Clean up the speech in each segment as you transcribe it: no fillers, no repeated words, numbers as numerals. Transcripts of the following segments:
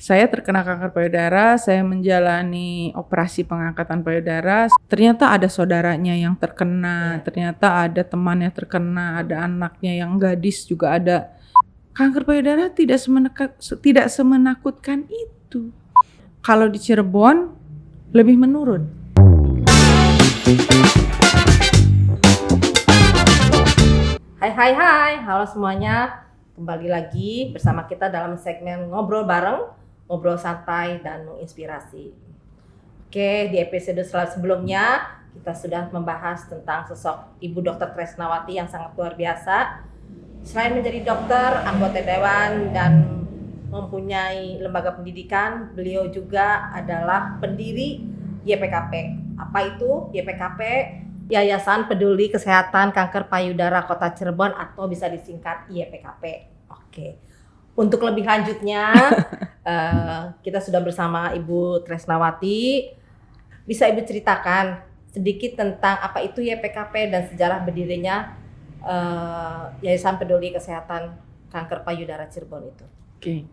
Saya terkena kanker payudara, saya menjalani operasi pengangkatan payudara. Ternyata ada saudaranya yang terkena, ternyata ada temannya terkena, ada anaknya yang gadis juga ada. Kanker payudara tidak semenakutkan itu. Kalau di Cirebon lebih menurun. Hai, halo semuanya. Kembali lagi bersama kita dalam segmen ngobrol bareng, ngobrol santai dan menginspirasi. Oke, di episode sebelumnya kita sudah membahas tentang sosok Ibu Dr. Tresnawati yang sangat luar biasa. Selain menjadi dokter, anggota dewan dan mempunyai lembaga pendidikan, beliau juga adalah pendiri YPKP. Apa itu YPKP? Yayasan Peduli Kesehatan Kanker Payudara Kota Cirebon atau bisa disingkat YPKP. Oke. Untuk lebih lanjutnya, kita sudah bersama Ibu Tresnawati. Bisa Ibu ceritakan sedikit tentang apa itu YPKP dan sejarah berdirinya Yayasan Peduli Kesehatan Kanker Payudara Cirebon itu? Oke.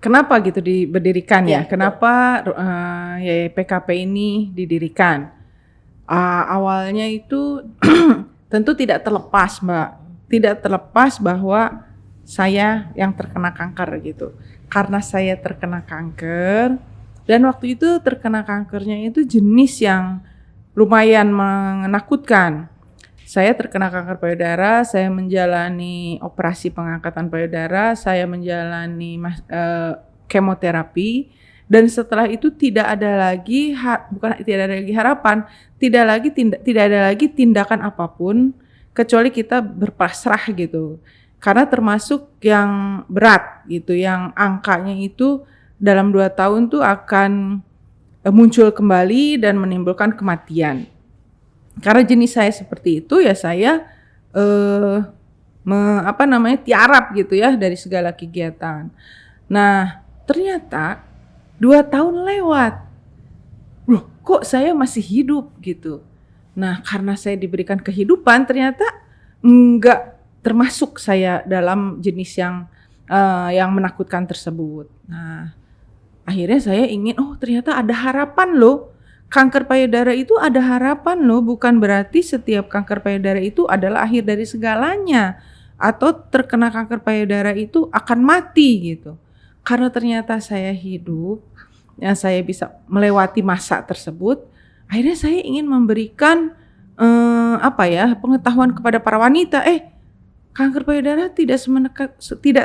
Kenapa gitu diberdirikan ya? Kenapa YPKP ini didirikan? Awalnya itu tentu tidak terlepas, Mbak. Tidak terlepas bahwa saya yang terkena kanker gitu. Karena saya terkena kanker dan waktu itu terkena kankernya itu jenis yang lumayan menakutkan. Saya terkena kanker payudara, saya menjalani operasi pengangkatan payudara, saya menjalani kemoterapi, dan setelah itu tidak ada lagi harapan, tidak ada lagi tindakan apapun kecuali kita berpasrah gitu. Karena termasuk yang berat gitu, yang angkanya itu dalam 2 tahun tuh akan muncul kembali dan menimbulkan kematian. Karena jenis saya seperti itu ya saya tiarap gitu ya dari segala kegiatan. Nah ternyata 2 tahun lewat, loh kok saya masih hidup gitu. Nah karena saya diberikan kehidupan ternyata enggak termasuk saya dalam jenis yang menakutkan tersebut. Nah akhirnya saya ingin, ternyata ada harapan loh. Kanker payudara itu ada harapan loh, bukan berarti setiap kanker payudara itu adalah akhir dari segalanya. Atau terkena kanker payudara itu akan mati gitu. Karena ternyata saya hidup, yang saya bisa melewati masa tersebut, akhirnya saya ingin memberikan pengetahuan kepada para wanita, kanker payudara tidak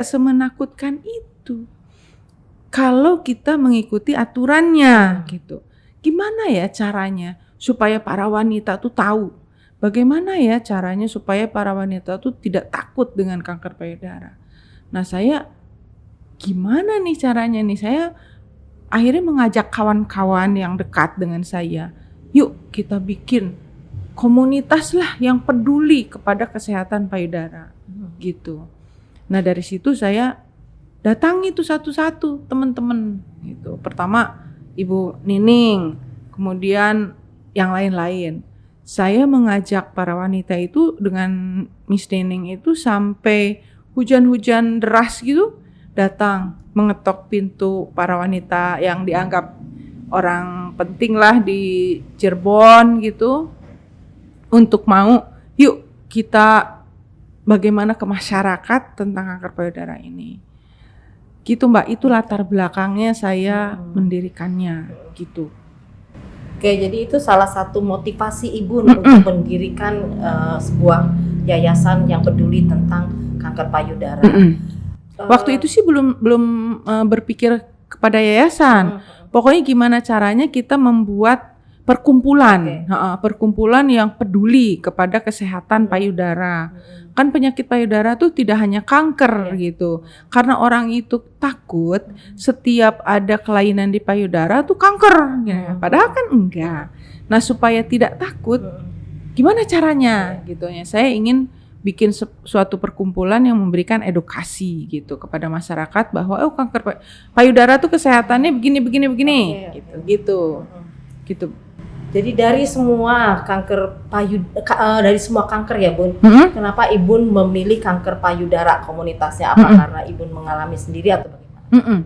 semenakutkan itu. Kalau kita mengikuti aturannya gitu. Gimana ya caranya supaya para wanita tuh tahu? Bagaimana ya caranya supaya para wanita tuh tidak takut dengan kanker payudara? Nah saya gimana nih caranya nih? Saya akhirnya mengajak kawan-kawan yang dekat dengan saya. Yuk kita bikin komunitas lah yang peduli kepada kesehatan payudara gitu. Nah dari situ saya datangi tuh satu-satu teman-teman gitu. Pertama Ibu Nining, kemudian yang lain-lain. Saya mengajak para wanita itu dengan Miss Nining itu sampai hujan-hujan deras gitu datang mengetok pintu para wanita yang dianggap orang penting lah di Cirebon gitu untuk mau yuk kita bagaimana ke masyarakat tentang kanker payudara ini. Gitu Mbak, itu latar belakangnya saya mendirikannya gitu. Oke, jadi itu salah satu motivasi Ibu untuk mendirikan sebuah yayasan yang peduli tentang kanker payudara. Waktu itu sih belum berpikir kepada yayasan. Pokoknya gimana caranya kita membuat perkumpulan, perkumpulan yang peduli kepada kesehatan payudara. Kan penyakit payudara tuh tidak hanya kanker gitu. Karena orang itu takut setiap ada kelainan di payudara tuh kanker. Ya. Padahal kan enggak. Nah supaya tidak takut, gimana caranya gitu ya. Saya ingin bikin suatu perkumpulan yang memberikan edukasi gitu kepada masyarakat bahwa kanker payudara tuh kesehatannya begini gitu. Jadi dari semua kanker dari semua kanker ya Bun, kenapa Ibu memilih kanker payudara komunitasnya? Apa karena Ibu mengalami sendiri atau bagaimana? Mm-mm.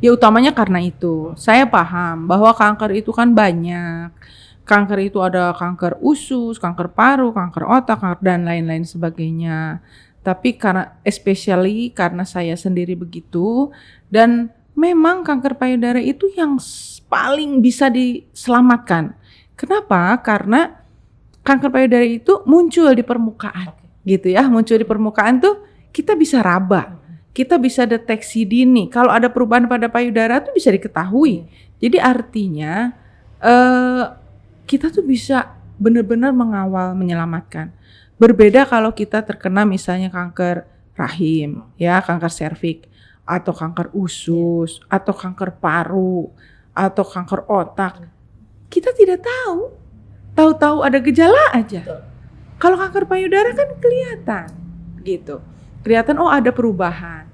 Ya utamanya karena itu. Saya paham bahwa kanker itu kan banyak. Kanker itu ada kanker usus, kanker paru, kanker otak, dan lain-lain sebagainya. Tapi karena especially karena saya sendiri begitu, dan memang kanker payudara itu yang paling bisa diselamatkan. Kenapa? Karena kanker payudara itu muncul di permukaan, gitu ya. Muncul di permukaan tuh kita bisa raba, kita bisa deteksi dini. Kalau ada perubahan pada payudara tuh bisa diketahui. Jadi artinya kita tuh bisa benar-benar mengawal, menyelamatkan. Berbeda kalau kita terkena misalnya kanker rahim, ya, kanker serviks, atau kanker usus, atau kanker paru, atau kanker otak. Kita tidak tahu. Tahu-tahu ada gejala aja. Kalau kanker payudara kan kelihatan gitu. Kelihatan ada perubahan.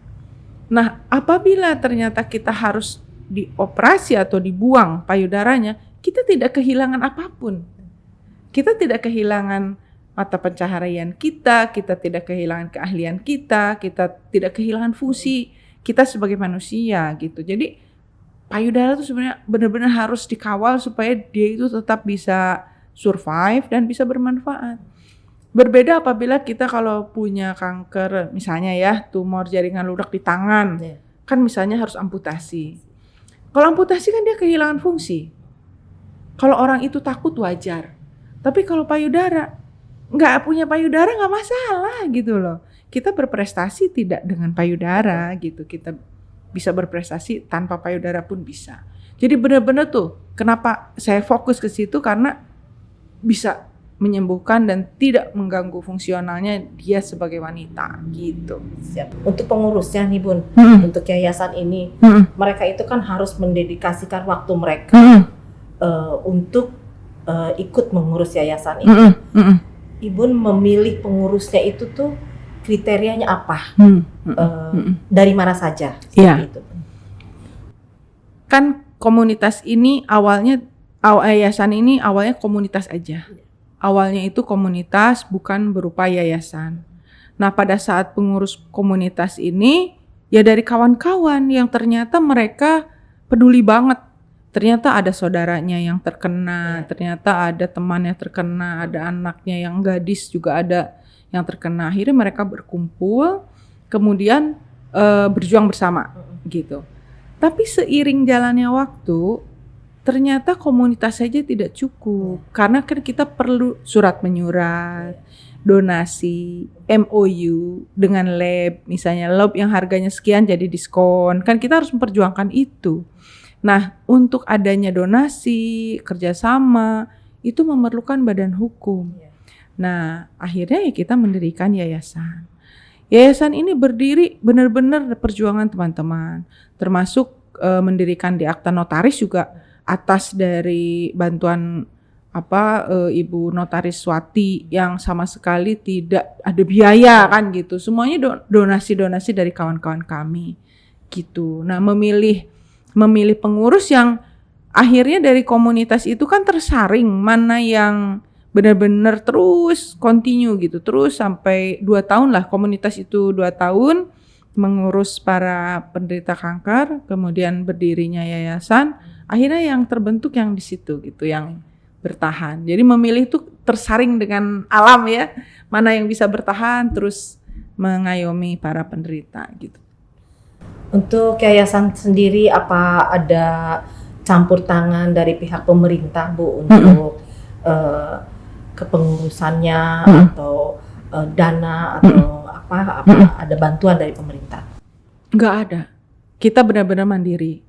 Nah, apabila ternyata kita harus dioperasi atau dibuang payudaranya, kita tidak kehilangan apapun. Kita tidak kehilangan mata pencaharian kita tidak kehilangan keahlian kita tidak kehilangan fungsi kita sebagai manusia gitu. Jadi payudara itu sebenarnya benar-benar harus dikawal supaya dia itu tetap bisa survive dan bisa bermanfaat. Berbeda apabila kita kalau punya kanker, misalnya ya tumor jaringan lunak di tangan, kan misalnya harus amputasi. Kalau amputasi kan dia kehilangan fungsi. Kalau orang itu takut wajar. Tapi kalau payudara, nggak punya payudara nggak masalah gitu loh. Kita berprestasi tidak dengan payudara gitu. Kita bisa berprestasi tanpa payudara pun bisa. Jadi benar-benar tuh kenapa saya fokus ke situ karena bisa menyembuhkan dan tidak mengganggu fungsionalnya dia sebagai wanita gitu. Siap. Untuk pengurusnya nih Bun, untuk yayasan ini, mereka itu kan harus mendedikasikan waktu mereka untuk ikut mengurus yayasan ini. Ibu memilih pengurusnya itu tuh kriterianya apa? Dari mana saja? Itu. Kan komunitas ini awalnya yayasan ini awalnya komunitas aja. Awalnya itu komunitas bukan berupa yayasan. Nah, pada saat pengurus komunitas ini ya dari kawan-kawan yang ternyata mereka peduli banget. Ternyata ada saudaranya yang terkena, ternyata ada temannya terkena, ada anaknya yang gadis juga ada yang terkena. Akhirnya mereka berkumpul, kemudian berjuang bersama gitu. Tapi seiring jalannya waktu, ternyata komunitas saja tidak cukup. Karena kan kita perlu surat menyurat, donasi, MOU dengan lab, misalnya lab yang harganya sekian jadi diskon. Kan kita harus memperjuangkan itu. Nah, untuk adanya donasi, kerjasama, itu memerlukan badan hukum. Nah, akhirnya ya kita mendirikan yayasan. Yayasan ini berdiri benar-benar perjuangan teman-teman, termasuk mendirikan di akta notaris juga atas dari bantuan Ibu Notaris Swati yang sama sekali tidak ada biaya kan gitu. Semuanya donasi-donasi dari kawan-kawan kami gitu. Nah, memilih pengurus yang akhirnya dari komunitas itu kan tersaring mana yang benar-benar terus continue gitu, terus sampai 2 tahun lah komunitas itu 2 tahun mengurus para penderita kanker, kemudian berdirinya yayasan, akhirnya yang terbentuk yang di situ gitu, yang bertahan. Jadi memilih itu tersaring dengan alam ya, mana yang bisa bertahan terus mengayomi para penderita gitu. Untuk yayasan sendiri apa ada campur tangan dari pihak pemerintah Bu untuk kepengurusannya atau dana atau apa ada bantuan dari pemerintah? Nggak ada. Kita benar-benar mandiri.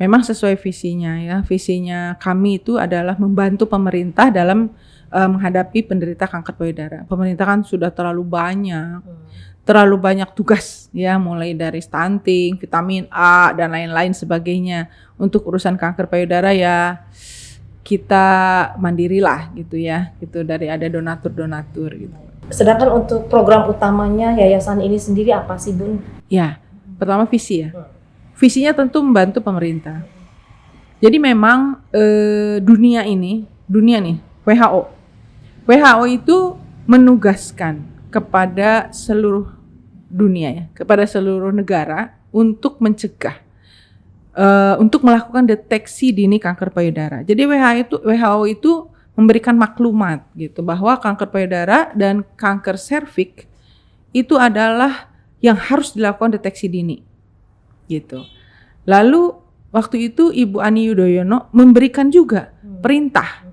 Memang sesuai visinya ya. Visinya kami itu adalah membantu pemerintah dalam menghadapi penderita kanker payudara. Pemerintah kan sudah terlalu banyak tugas ya, mulai dari stunting, vitamin A dan lain-lain sebagainya. Untuk urusan kanker payudara ya kita mandirilah gitu ya, gitu dari ada donatur gitu. Sedangkan untuk program utamanya yayasan ini sendiri apa sih Bun? Ya, pertama visi ya. Visinya tentu membantu pemerintah. Jadi memang dunia nih, WHO itu menugaskan kepada seluruh dunia ya, kepada seluruh negara untuk mencegah, untuk melakukan deteksi dini kanker payudara. Jadi WHO itu memberikan maklumat gitu bahwa kanker payudara dan kanker serviks itu adalah yang harus dilakukan deteksi dini gitu. Lalu waktu itu Ibu Ani Yudhoyono memberikan juga perintah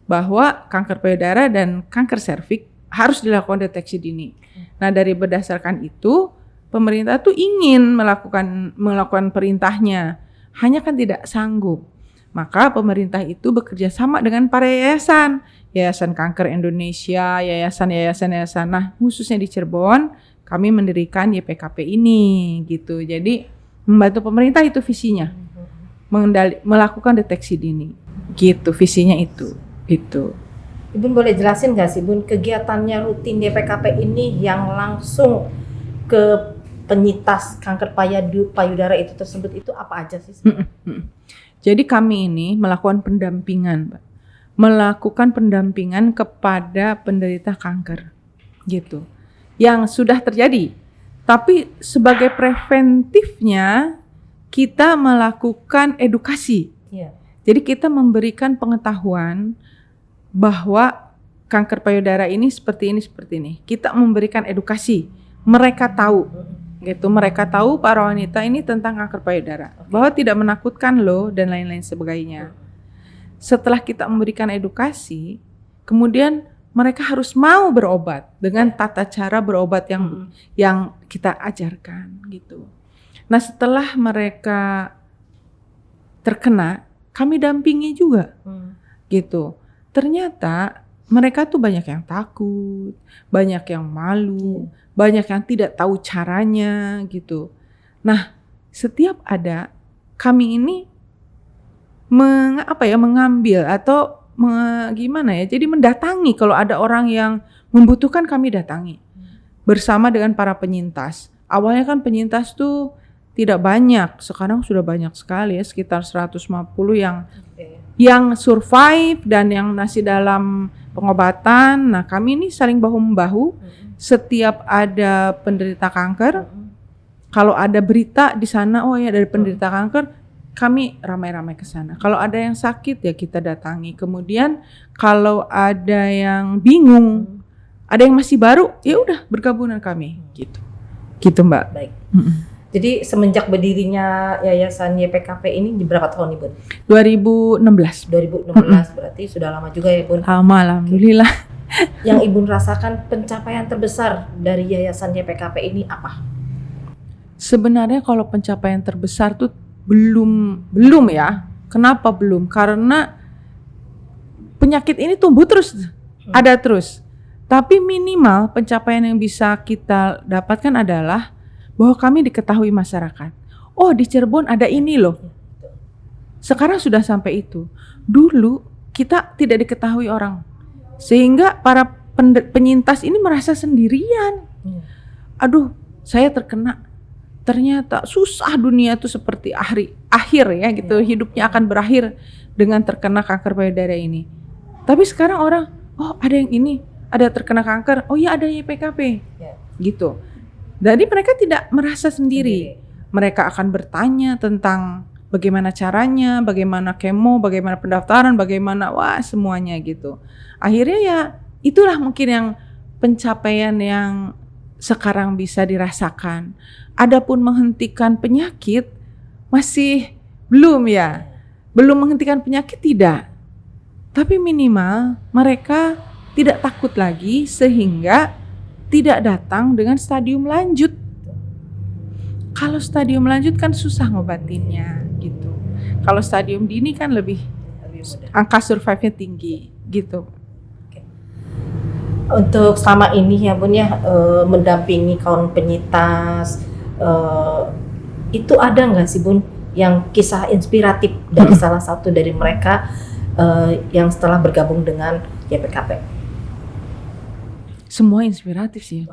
bahwa kanker payudara dan kanker serviks harus dilakukan deteksi dini. Nah, berdasarkan itu pemerintah tuh ingin melakukan perintahnya, hanya kan tidak sanggup. Maka pemerintah itu bekerja sama dengan para yayasan, Yayasan Kanker Indonesia, yayasan. Nah, khususnya di Cirebon, kami mendirikan YPKP ini gitu. Jadi membantu pemerintah itu visinya, melakukan deteksi dini, gitu visinya itu. Ibu boleh jelasin nggak sih Bun kegiatannya rutin YPKP ini yang langsung ke penyintas kanker payudara itu tersebut itu apa aja sih? Jadi kami ini melakukan pendampingan, Mbak. Melakukan pendampingan kepada penderita kanker, gitu. Yang sudah terjadi. Tapi sebagai preventifnya kita melakukan edukasi. Iya. Jadi kita memberikan pengetahuan bahwa kanker payudara ini seperti ini. Kita memberikan edukasi. Mereka tahu. Gitu, mereka tahu para wanita ini tentang kanker payudara, bahwa tidak menakutkan loh dan lain-lain sebagainya. Setelah kita memberikan edukasi, kemudian mereka harus mau berobat dengan tata cara berobat yang kita ajarkan gitu. Nah, setelah mereka terkena, kami dampingi juga gitu. Ternyata mereka tuh banyak yang takut, banyak yang malu, banyak yang tidak tahu caranya gitu. Nah, setiap ada kami ini mengambil atau gimana ya? Jadi mendatangi kalau ada orang yang membutuhkan, kami datangi bersama dengan para penyintas. Awalnya kan penyintas tuh tidak banyak, sekarang sudah banyak sekali ya, sekitar 150 yang survive dan yang masih dalam pengobatan. Nah, kami ini saling bahu-membahu. Setiap ada penderita kanker, kalau ada berita di sana, oh ya dari penderita kanker, kami ramai-ramai ke sana. Kalau ada yang sakit ya kita datangi. Kemudian kalau ada yang bingung, ada yang masih baru, ya udah bergabung dengan kami, gitu. Gitu, Mbak. Baik. Jadi semenjak berdirinya Yayasan YPKP ini berapa tahun Ibu? 2016. 2016 berarti sudah lama juga ya Bun. Lama, alhamdulillah. Yang Ibu rasakan pencapaian terbesar dari Yayasan YPKP ini apa? Sebenarnya kalau pencapaian terbesar tuh belum ya. Kenapa belum? Karena penyakit ini tumbuh terus, ada terus. Tapi minimal pencapaian yang bisa kita dapatkan adalah bahwa kami diketahui masyarakat. Oh, di Cirebon ada ini loh. Sekarang sudah sampai itu. Dulu kita tidak diketahui orang. Sehingga para penyintas ini merasa sendirian. Aduh, saya terkena. Ternyata susah, dunia itu seperti akhir ya gitu. Hidupnya akan berakhir dengan terkena kanker payudara ini. Tapi sekarang orang, oh ada yang ini, ada terkena kanker. Oh ya ada YPKP. Gitu. Jadi mereka tidak merasa sendiri. Mereka akan bertanya tentang bagaimana caranya, bagaimana kemo, bagaimana pendaftaran, bagaimana semuanya gitu. Akhirnya ya itulah mungkin yang pencapaian yang sekarang bisa dirasakan. Adapun menghentikan penyakit masih belum ya. Belum menghentikan penyakit tidak. Tapi minimal mereka tidak takut lagi sehingga tidak datang dengan stadium lanjut. Kalau stadium lanjut kan susah ngobatinnya gitu. Kalau stadium dini kan lebih angka survive-nya tinggi gitu. Untuk selama ini ya Bun ya mendampingi kaum penyintas itu ada nggak sih Bun yang kisah inspiratif dari salah satu dari mereka yang setelah bergabung dengan YPKP? Semua inspiratif sih.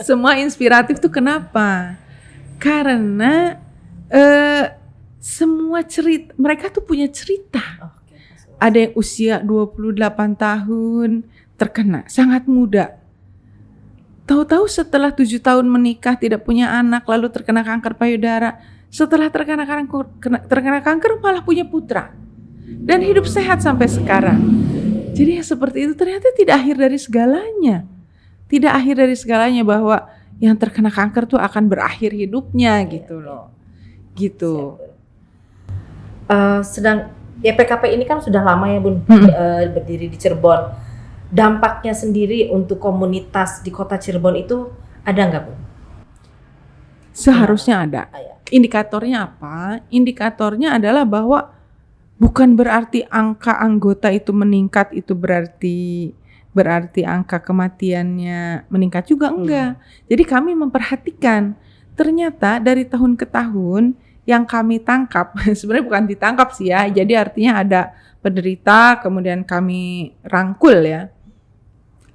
Semua inspiratif tuh kenapa? Karena semua cerita, mereka tuh punya cerita. Ada yang usia 28 tahun terkena, sangat muda. Tahu-tahu setelah 7 tahun menikah tidak punya anak lalu terkena kanker payudara, setelah terkena kanker malah punya putra dan hidup sehat sampai sekarang. Jadi yang seperti itu ternyata tidak akhir dari segalanya. Tidak akhir dari segalanya bahwa yang terkena kanker tuh akan berakhir hidupnya gitu loh. Gitu. Sedang YPKP ini kan sudah lama ya Bun, berdiri di Cirebon. Dampaknya sendiri untuk komunitas di kota Cirebon itu ada nggak Bun? Seharusnya ada. Indikatornya apa? Indikatornya adalah bahwa bukan berarti angka anggota itu meningkat itu berarti angka kematiannya meningkat juga, enggak. Jadi kami memperhatikan ternyata dari tahun ke tahun yang kami tangkap, sebenarnya bukan ditangkap sih ya, jadi artinya ada penderita kemudian kami rangkul ya,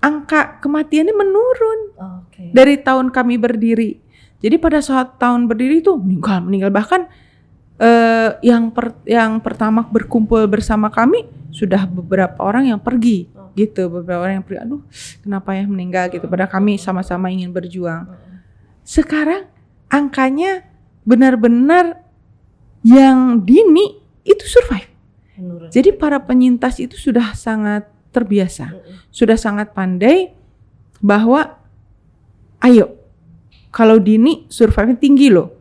angka kematiannya menurun dari tahun kami berdiri. Jadi pada saat tahun berdiri itu meninggal bahkan yang pertama berkumpul bersama kami sudah beberapa orang yang pergi gitu, beberapa orang yang pergi, aduh kenapa ya meninggal gitu, padahal kami sama-sama ingin berjuang. Sekarang angkanya benar-benar yang dini itu survive. Jadi para penyintas itu sudah sangat terbiasa, sudah sangat pandai bahwa ayo kalau dini survive tinggi loh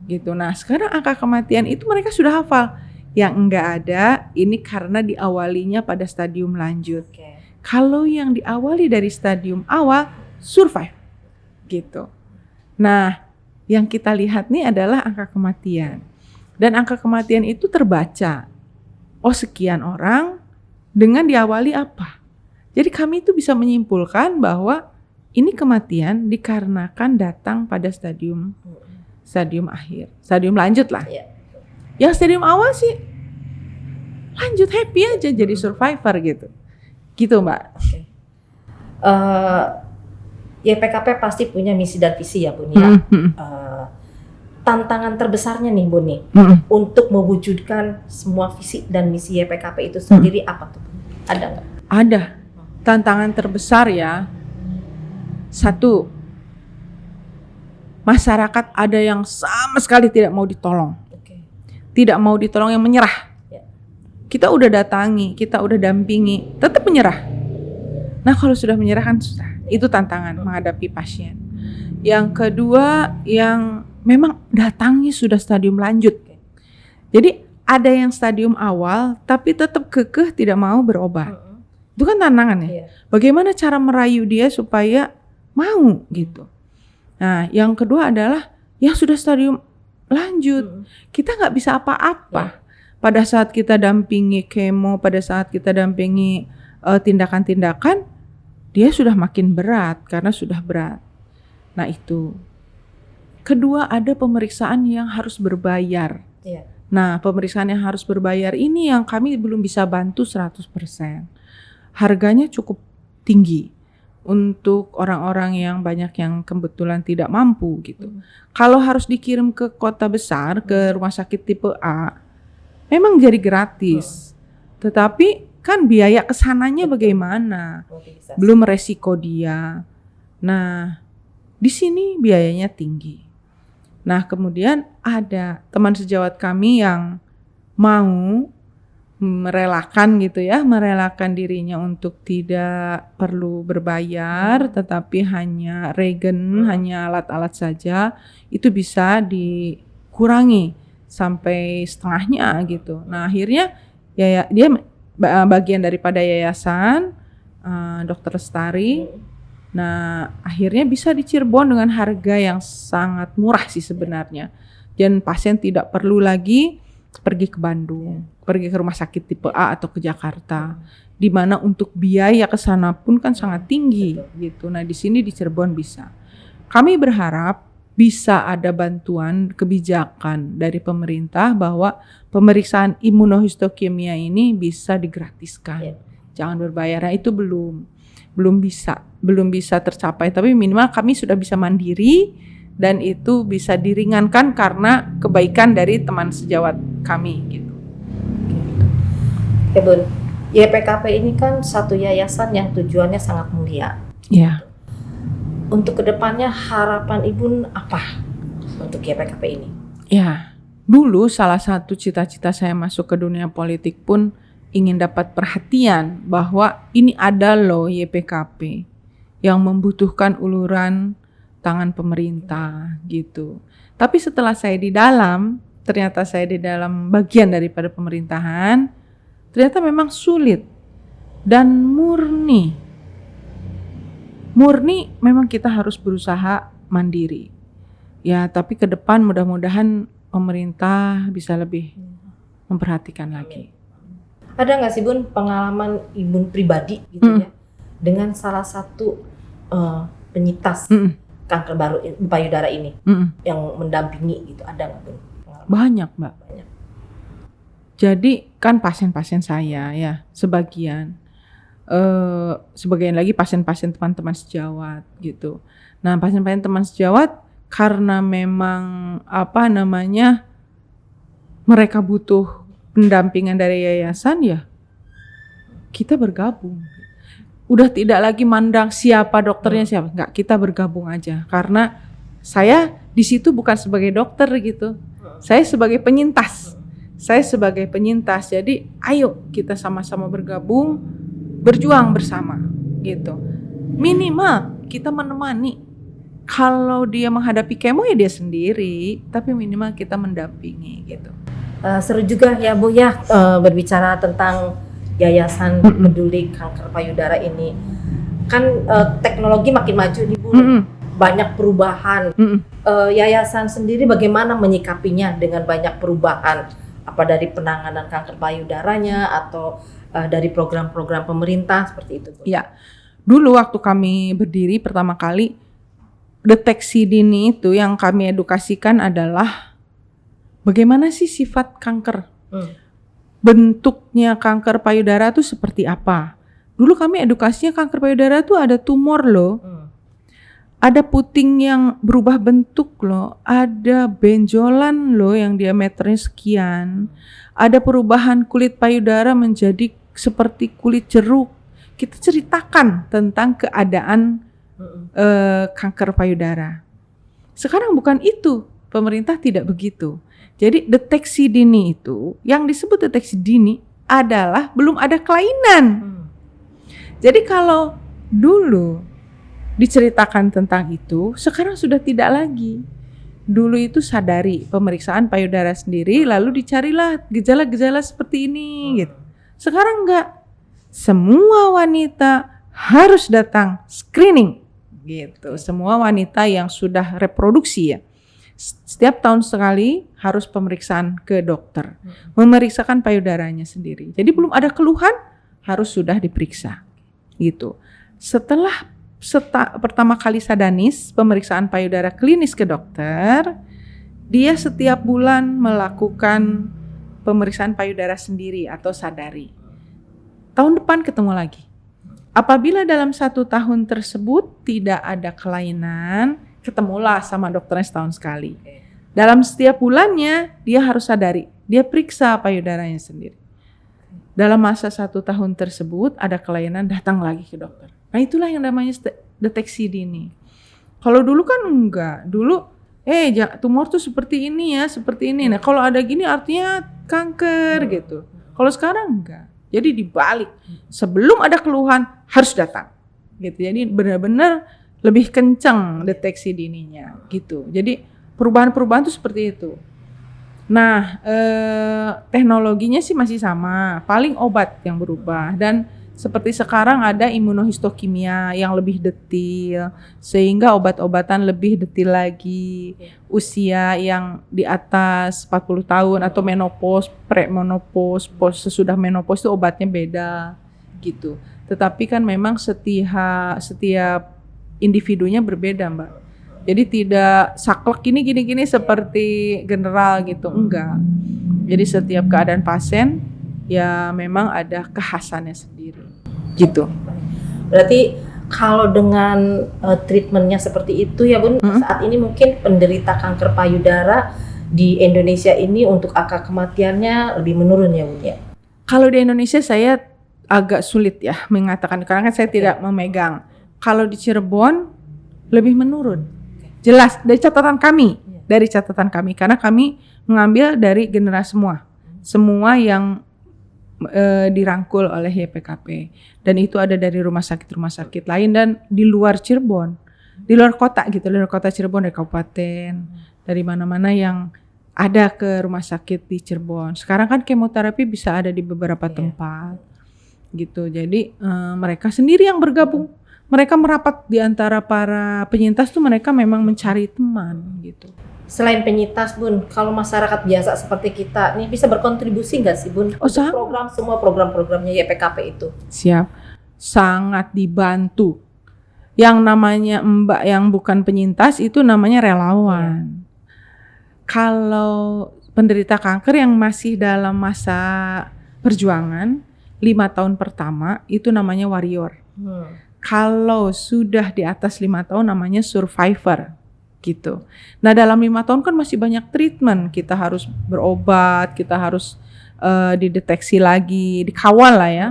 gitu. Nah sekarang angka kematian itu mereka sudah hafal. Yang enggak ada ini karena diawalinya pada stadium lanjut. Kalau yang diawali dari stadium awal survive gitu. Nah yang kita lihat nih adalah angka kematian. Dan angka kematian itu terbaca. Oh sekian orang dengan diawali apa. Jadi kami itu bisa menyimpulkan bahwa ini kematian dikarenakan datang pada stadium akhir, stadium lanjut lah. Yang stadium awal sih lanjut happy aja jadi survivor gitu Mbak. YPKP pasti punya misi dan visi ya Bun ya. Tantangan terbesarnya nih Bun nih untuk mewujudkan semua visi dan misi YPKP itu sendiri apa tuh? Ada nggak? Ada. Tantangan terbesar ya. Satu, masyarakat ada yang sama sekali tidak mau ditolong. Tidak mau ditolong, yang menyerah. Kita udah datangi, kita udah dampingi, tetap menyerah. Nah kalau sudah menyerah kan susah. Itu tantangan menghadapi pasien. Yang kedua, yang memang datangnya sudah stadium lanjut. Jadi ada yang stadium awal tapi tetap kekeh tidak mau berobat. Itu kan tantangannya. Bagaimana cara merayu dia supaya mau gitu. Nah yang kedua adalah yang sudah stadium lanjut. Kita nggak bisa apa-apa. Pada saat kita dampingi kemo, pada saat kita dampingi tindakan-tindakan, dia sudah makin berat karena sudah berat. Nah itu. Kedua ada pemeriksaan yang harus berbayar. Nah pemeriksaan yang harus berbayar ini yang kami belum bisa bantu 100%. Harganya cukup tinggi untuk orang-orang yang banyak yang kebetulan tidak mampu gitu. Kalau harus dikirim ke kota besar, ke rumah sakit tipe A, memang jadi gratis. Tetapi kan biaya kesananya bagaimana? Belum resiko dia. Nah, di sini biayanya tinggi. Nah, kemudian ada teman sejawat kami yang mau merelakan gitu ya, merelakan dirinya untuk tidak perlu berbayar, tetapi hanya regen, hanya alat-alat saja, itu bisa dikurangi sampai setengahnya gitu. Nah akhirnya ya dia bagian daripada yayasan Dokter Lestari. Nah akhirnya bisa di Cirebon dengan harga yang sangat murah sih sebenarnya. Dan pasien tidak perlu lagi pergi ke Bandung, pergi ke rumah sakit tipe A atau ke Jakarta, di mana untuk biaya ke sana pun kan sangat tinggi gitu. Nah, di sini di Cirebon bisa. Kami berharap bisa ada bantuan kebijakan dari pemerintah bahwa pemeriksaan imunohistokimia ini bisa digratiskan. Jangan berbayar. Nah, itu belum bisa tercapai, tapi minimal kami sudah bisa mandiri. Dan itu bisa diringankan karena kebaikan dari teman sejawat kami gitu. Oke Bun, YPKP ini kan satu yayasan yang tujuannya sangat mulia. Iya. untuk kedepannya harapan Ibu apa untuk YPKP ini? Ya, dulu salah satu cita-cita saya masuk ke dunia politik pun ingin dapat perhatian bahwa ini ada loh YPKP yang membutuhkan uluran tangan pemerintah gitu. Tapi setelah saya di dalam, ternyata saya di dalam bagian daripada pemerintahan, ternyata memang sulit dan murni memang kita harus berusaha mandiri. Ya, tapi ke depan mudah-mudahan pemerintah bisa lebih memperhatikan lagi. Ada nggak sih Bun pengalaman Ibu pribadi gitu ya dengan salah satu penyintas kanker payudara ini yang mendampingi gitu, ada nggak Bun? Banyak Mbak. Banyak. Jadi kan pasien-pasien saya ya sebagian lagi pasien-pasien teman-teman sejawat gitu. Nah, pasien-pasien teman sejawat karena memang mereka butuh pendampingan dari yayasan, ya kita bergabung. Udah tidak lagi mandang siapa dokternya siapa, enggak, kita bergabung aja. Karena saya di situ bukan sebagai dokter gitu, saya sebagai penyintas. Jadi ayo kita sama-sama bergabung, berjuang bersama gitu. Minimal kita menemani. Kalau dia menghadapi kemo ya dia sendiri, tapi minimal kita mendampingi gitu. Seru juga ya Bu ya berbicara tentang Yayasan Peduli Kanker Payudara ini. Kan teknologi makin maju nih Bu, banyak perubahan. Yayasan sendiri bagaimana menyikapinya dengan banyak perubahan? Apa dari penanganan kanker payudaranya atau dari program-program pemerintah seperti itu Bu? Ya, dulu waktu kami berdiri pertama kali, deteksi dini itu yang kami edukasikan adalah bagaimana sih sifat kanker? Bentuknya kanker payudara itu seperti apa? Dulu kami edukasinya kanker payudara itu ada tumor loh. Ada puting yang berubah bentuk loh. Ada benjolan loh yang diameternya sekian. Ada perubahan kulit payudara menjadi seperti kulit jeruk. Kita ceritakan tentang keadaan kanker payudara. Sekarang bukan itu. Pemerintah tidak begitu. Jadi deteksi dini itu, yang disebut deteksi dini adalah belum ada kelainan. Jadi kalau dulu diceritakan tentang itu, sekarang sudah tidak lagi. Dulu itu sadari pemeriksaan payudara sendiri, lalu dicarilah gejala-gejala seperti ini gitu. Sekarang enggak. Semua wanita harus datang screening gitu. Semua wanita yang sudah reproduksi ya. Setiap tahun sekali harus pemeriksaan ke dokter, memeriksakan payudaranya sendiri. Jadi belum ada keluhan harus sudah diperiksa gitu. Setelah pertama kali sadanis pemeriksaan payudara klinis ke dokter, dia setiap bulan melakukan pemeriksaan payudara sendiri atau sadari. Tahun depan ketemu lagi. Apabila dalam 1 tahun tersebut tidak ada kelainan, ketemulah sama dokternya setahun sekali. Dalam setiap bulannya dia harus sadari, dia periksa payudaranya sendiri. Dalam masa 1 tahun tersebut ada kelainan, datang lagi ke dokter. Nah itulah yang namanya deteksi dini. Kalau dulu kan enggak, dulu tumor tuh seperti ini ya, seperti ini. Nah kalau ada gini artinya kanker gitu. Kalau sekarang enggak. Jadi dibalik, sebelum ada keluhan harus datang gitu. Jadi benar-benar lebih kencang deteksi dininya gitu. Jadi perubahan-perubahan itu seperti itu. Nah, teknologinya sih masih sama, paling obat yang berubah. Dan seperti sekarang ada imunohistokimia yang lebih detil, sehingga obat-obatan lebih detil lagi. Usia yang di atas 40 tahun atau menopause, premenopause, sesudah menopause itu obatnya beda gitu. Tetapi kan memang setiap individunya berbeda Mbak. Jadi tidak saklek gini seperti general gitu, enggak. Jadi setiap keadaan pasien ya memang ada kekhasannya sendiri gitu. Berarti kalau dengan treatmentnya seperti itu ya Bun, saat ini mungkin penderita kanker payudara di Indonesia ini untuk angka kematiannya lebih menurun ya Bun ya? Kalau di Indonesia saya agak sulit ya mengatakan, karena kan saya tidak memegang. Kalau di Cirebon lebih menurun. Jelas dari catatan kami, karena kami mengambil dari generasi semua yang dirangkul oleh YPKP, dan itu ada dari rumah sakit lain dan di luar Cirebon, di luar kota gitu, di luar kota Cirebon, dari kabupaten, dari mana-mana yang ada ke rumah sakit di Cirebon. Sekarang kan kemoterapi bisa ada di beberapa tempat gitu. Jadi mereka sendiri yang bergabung, mereka merapat di antara para penyintas tuh, mereka memang mencari teman gitu. Selain penyintas Bun, kalau masyarakat biasa seperti kita nih bisa berkontribusi nggak sih Bun untuk semua program-programnya YPKP itu? Siap, sangat dibantu. Yang namanya Mbak yang bukan penyintas itu namanya relawan. Kalau penderita kanker yang masih dalam masa perjuangan 5 tahun pertama itu namanya warrior. Kalau sudah di atas 5 tahun namanya survivor gitu. Nah dalam 5 tahun kan masih banyak treatment, kita harus berobat, kita harus dideteksi lagi, dikawal lah ya.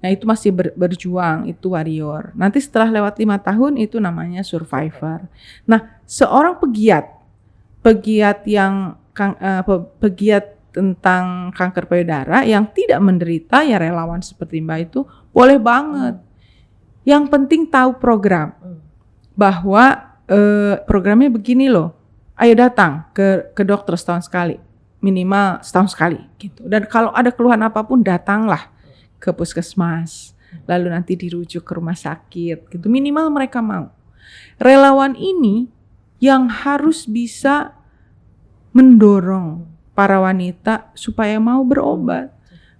Nah itu masih berjuang, itu warrior. Nanti setelah lewat 5 tahun itu namanya survivor. Nah seorang pegiat tentang kanker payudara yang tidak menderita, ya relawan seperti Mbak itu boleh banget. Yang penting tahu program, bahwa programnya begini loh, ayo datang ke dokter setahun sekali, minimal setahun sekali gitu. Dan kalau ada keluhan apapun datanglah ke puskesmas, lalu nanti dirujuk ke rumah sakit gitu, minimal mereka mau. Relawan ini yang harus bisa mendorong para wanita supaya mau berobat,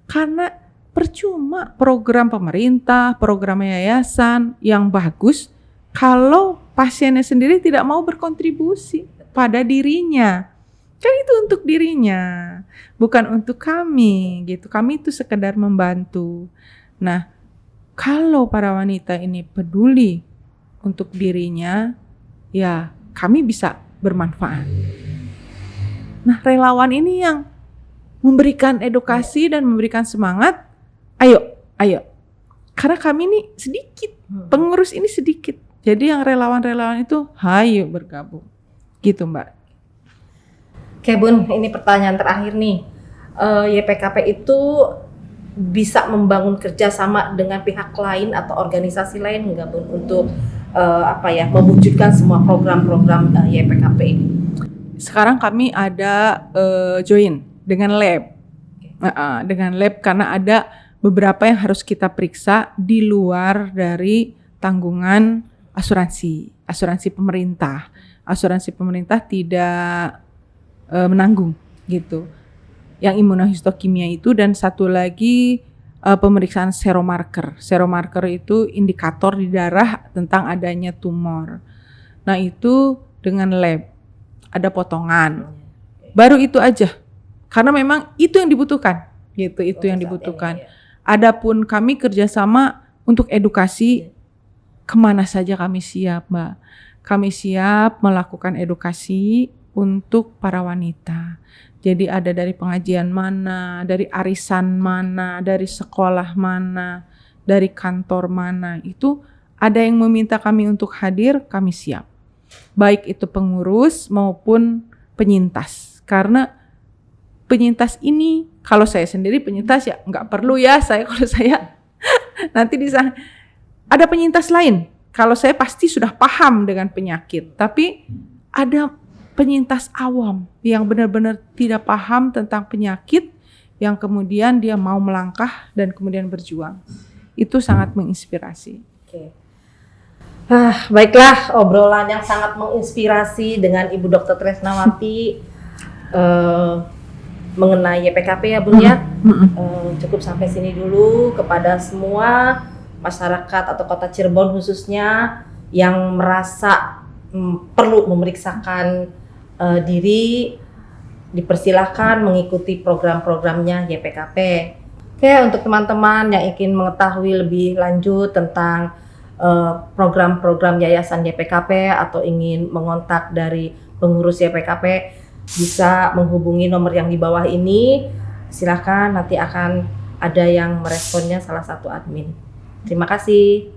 karena percuma program pemerintah, program yayasan yang bagus kalau pasiennya sendiri tidak mau berkontribusi pada dirinya. Kan itu untuk dirinya, bukan untuk kami gitu. Kami itu sekedar membantu. Nah, kalau para wanita ini peduli untuk dirinya, ya kami bisa bermanfaat. Nah, relawan ini yang memberikan edukasi dan memberikan semangat. Ayo. Karena kami ini sedikit, pengurus ini sedikit. Jadi yang relawan-relawan itu hayo bergabung. Gitu Mbak. Oke Bun, ini pertanyaan terakhir nih. YPKP itu bisa membangun kerjasama dengan pihak lain atau organisasi lain nggak Bun untuk mewujudkan semua program-program YPKP ini? Sekarang kami ada join dengan lab. Dengan lab karena ada beberapa yang harus kita periksa di luar dari tanggungan asuransi pemerintah. Asuransi pemerintah tidak menanggung gitu. Yang imunohistokimia itu, dan satu lagi pemeriksaan seromarker. Seromarker itu indikator di darah tentang adanya tumor. Nah itu dengan lab, ada potongan. Baru itu aja. Karena memang itu yang dibutuhkan. Gitu, itu yang dibutuhkan. Adapun kami kerjasama untuk edukasi, kemana saja kami siap Mbak. Kami siap melakukan edukasi untuk para wanita. Jadi ada dari pengajian mana, dari arisan mana, dari sekolah mana, dari kantor mana. Itu ada yang meminta kami untuk hadir, kami siap. Baik itu pengurus maupun penyintas. Karena penyintas ini, kalau saya sendiri penyintas ya nggak perlu ya kalau saya nanti ada penyintas lain. Kalau saya pasti sudah paham dengan penyakit, tapi ada penyintas awam yang benar-benar tidak paham tentang penyakit, yang kemudian dia mau melangkah dan kemudian berjuang. Itu sangat menginspirasi. Oke. Baiklah, obrolan yang sangat menginspirasi dengan Ibu Dr. Tresnawati mengenai YPKP ya Bun ya. Cukup sampai sini dulu. Kepada semua masyarakat atau Kota Cirebon khususnya yang merasa perlu memeriksakan diri, dipersilahkan mengikuti program-programnya YPKP. Oke, untuk teman-teman yang ingin mengetahui lebih lanjut tentang program-program Yayasan YPKP atau ingin mengontak dari pengurus YPKP, bisa menghubungi nomor yang di bawah ini. Silakan, nanti akan ada yang meresponnya, salah satu admin. Terima kasih.